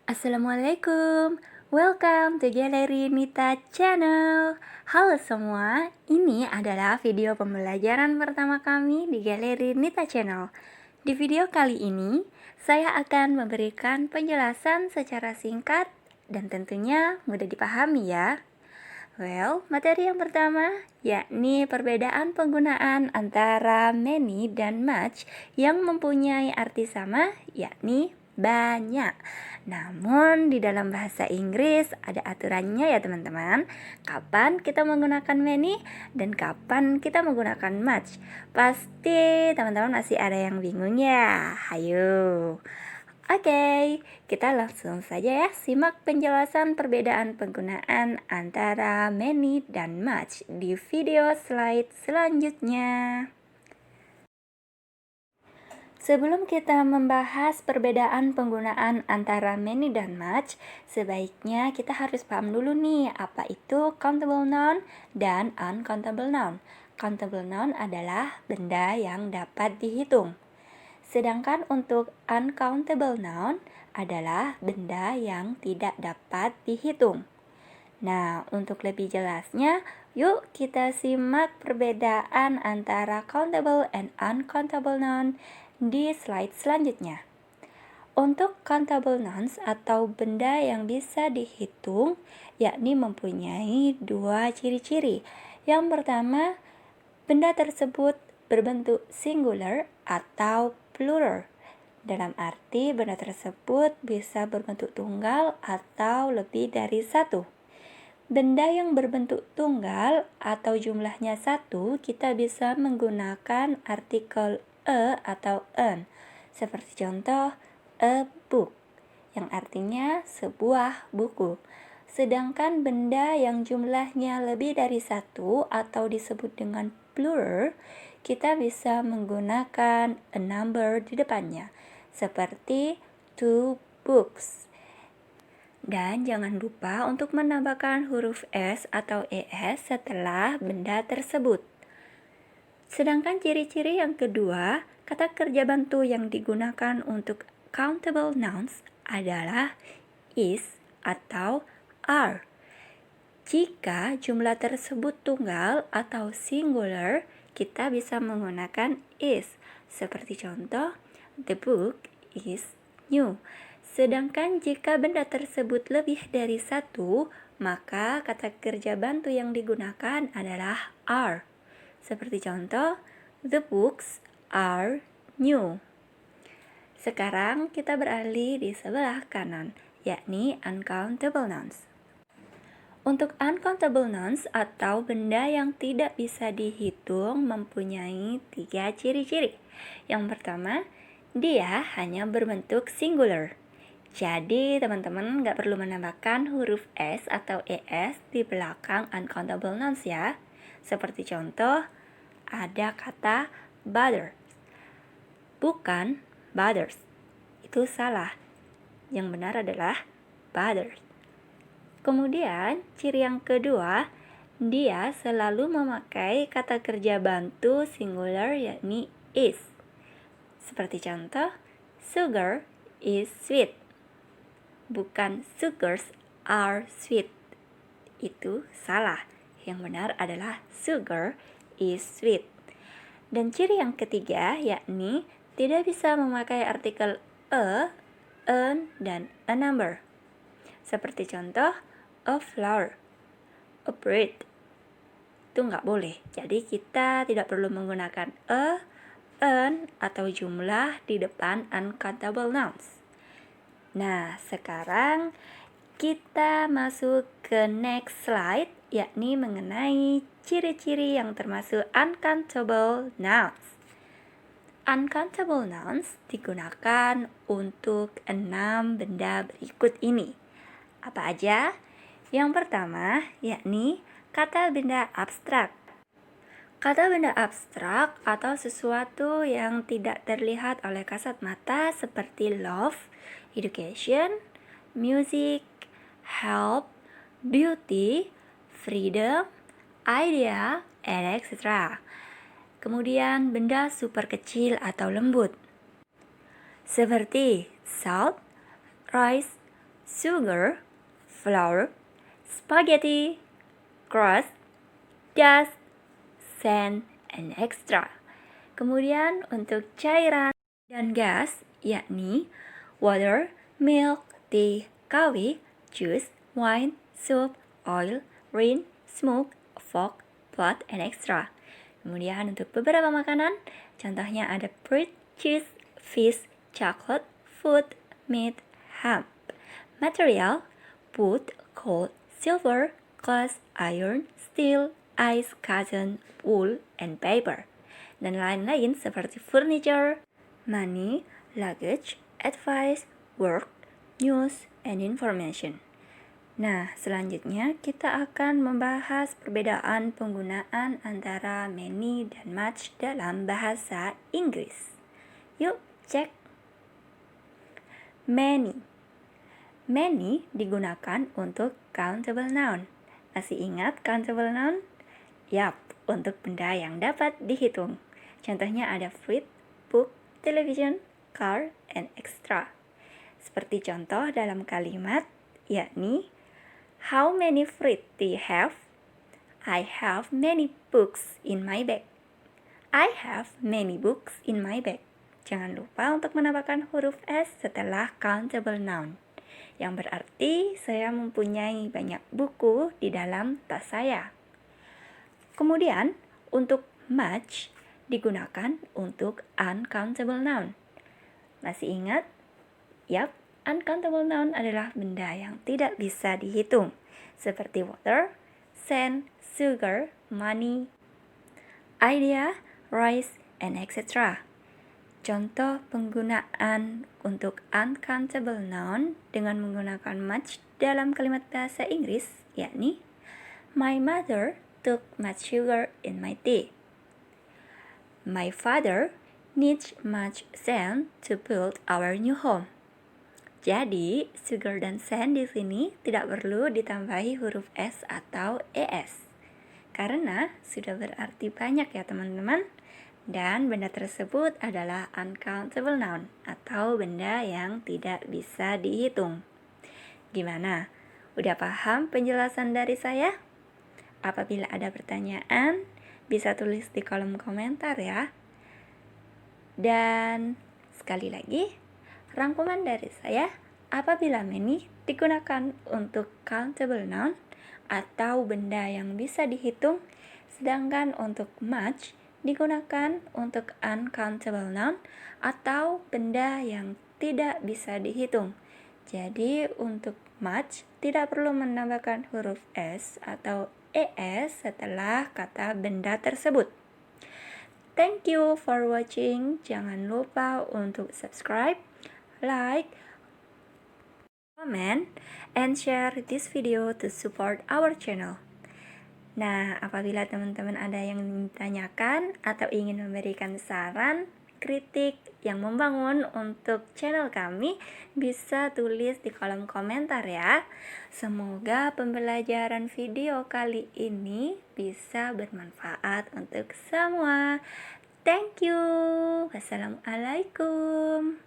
Assalamualaikum, welcome to Galeri Nita Channel. Halo semua, ini adalah video pembelajaran pertama kami di Galeri Nita Channel. Di video kali ini, saya akan memberikan penjelasan secara singkat dan tentunya mudah dipahami ya. Materi yang pertama yakni perbedaan penggunaan antara many dan much yang mempunyai arti sama, yakni banyak. Namun di dalam bahasa Inggris ada aturannya ya teman-teman. Kapan kita menggunakan many dan kapan kita menggunakan much. Pasti teman-teman masih ada yang bingung ya. Hayo. Oke, kita langsung saja ya simak penjelasan perbedaan penggunaan antara many dan much di video slide selanjutnya. Sebelum kita membahas perbedaan penggunaan antara many dan much, sebaiknya kita harus paham dulu nih apa itu countable noun dan uncountable noun. Countable noun adalah benda yang dapat dihitung. Sedangkan untuk uncountable noun adalah benda yang tidak dapat dihitung. Nah, untuk lebih jelasnya, yuk kita simak perbedaan antara countable and uncountable noun di slide selanjutnya. Untuk countable nouns atau benda yang bisa dihitung, yakni mempunyai dua ciri-ciri. Yang pertama, benda tersebut berbentuk singular atau plural. Dalam arti benda tersebut bisa berbentuk tunggal atau lebih dari satu. Benda yang berbentuk tunggal atau jumlahnya satu, kita bisa menggunakan artikel atau an. Seperti contoh, a book, yang artinya sebuah buku. Sedangkan benda yang jumlahnya lebih dari satu atau disebut dengan plural, kita bisa menggunakan a number di depannya, seperti two books. Dan jangan lupa untuk menambahkan huruf S atau ES setelah benda tersebut. Sedangkan ciri-ciri yang kedua, kata kerja bantu yang digunakan untuk countable nouns adalah is atau are. Jika jumlah tersebut tunggal atau singular, kita bisa menggunakan is. Seperti contoh, the book is new. Sedangkan jika benda tersebut lebih dari satu, maka kata kerja bantu yang digunakan adalah are. Seperti contoh, the books are new. Sekarang kita beralih di sebelah kanan, yakni uncountable nouns. Untuk uncountable nouns atau benda yang tidak bisa dihitung mempunyai tiga ciri-ciri. Yang pertama, dia hanya berbentuk singular. Jadi teman-teman nggak perlu menambahkan huruf S atau ES di belakang uncountable nouns ya. Seperti contoh, ada kata bother. Bukan bothers. Itu salah. Yang benar adalah bothers. Kemudian, ciri yang kedua, dia selalu memakai kata kerja bantu singular yakni is. Seperti contoh, sugar is sweet. Bukan sugars are sweet. Itu salah. Yang benar adalah sugar is sweet. Dan ciri yang ketiga yakni tidak bisa memakai artikel a, an, dan a number. Seperti contoh, a flower, a bird. Itu nggak boleh. Jadi kita tidak perlu menggunakan a, an, atau jumlah di depan uncountable nouns. Nah, sekarang kita masuk ke next slide, yakni mengenai ciri-ciri yang termasuk uncountable nouns. Uncountable nouns digunakan untuk 6 benda berikut ini. Apa aja? Yang pertama, yakni kata benda abstrak. Kata benda abstrak atau sesuatu yang tidak terlihat oleh kasat mata seperti love, education, music, help, beauty, freedom, idea, and etc. Kemudian benda super kecil atau lembut seperti salt, rice, sugar, flour, spaghetti, crust, dust, sand, and extra. Kemudian untuk cairan dan gas, yakni water, milk, tea, coffee, juice, wine, soup, oil, rain, smoke, fog, blood, and extra. Kemudian untuk beberapa makanan, contohnya ada bread, cheese, fish, chocolate, food, meat, ham. Material, wood, coal, silver, glass, iron, steel, ice, cotton, wool, and paper. Dan lain-lain seperti furniture, money, luggage, advice, work, news, and information. Nah, selanjutnya kita akan membahas perbedaan penggunaan antara many dan much dalam bahasa Inggris. Yuk, cek. Many. Many digunakan untuk countable noun. Masih ingat countable noun? Yap, untuk benda yang dapat dihitung. Contohnya ada fruit, book, television, car, and extra. Seperti contoh dalam kalimat, yakni how many fruit do you have? I have many books in my bag. I have many books in my bag. Jangan lupa untuk menambahkan huruf S setelah countable noun, yang berarti saya mempunyai banyak buku di dalam tas saya. Kemudian, untuk much digunakan untuk uncountable noun. Masih ingat? Yap, uncountable noun adalah benda yang tidak bisa dihitung, seperti water, sand, sugar, money, idea, rice, and etc. Contoh penggunaan untuk uncountable noun dengan menggunakan much dalam kalimat bahasa Inggris, yakni my mother took much sugar in my tea. My father needs much sand to build our new home. Jadi, sugar dan sand di sini tidak perlu ditambahi huruf S atau ES, karena sudah berarti banyak ya teman-teman. Dan benda tersebut adalah uncountable noun atau benda yang tidak bisa dihitung. Gimana? Udah paham penjelasan dari saya? Apabila ada pertanyaan, bisa tulis di kolom komentar ya. Dan sekali lagi, rangkuman dari saya, apabila many digunakan untuk countable noun atau benda yang bisa dihitung, sedangkan untuk much digunakan untuk uncountable noun atau benda yang tidak bisa dihitung. Jadi untuk much tidak perlu menambahkan huruf S atau ES setelah kata benda tersebut. Thank you for watching. Jangan lupa untuk subscribe, like, comment, and share this video to support our channel. Nah, apabila teman-teman ada yang ditanyakan atau ingin memberikan saran, kritik yang membangun untuk channel kami, bisa tulis di kolom komentar ya. Semoga pembelajaran video kali ini bisa bermanfaat untuk semua. Thank you. Wassalamualaikum.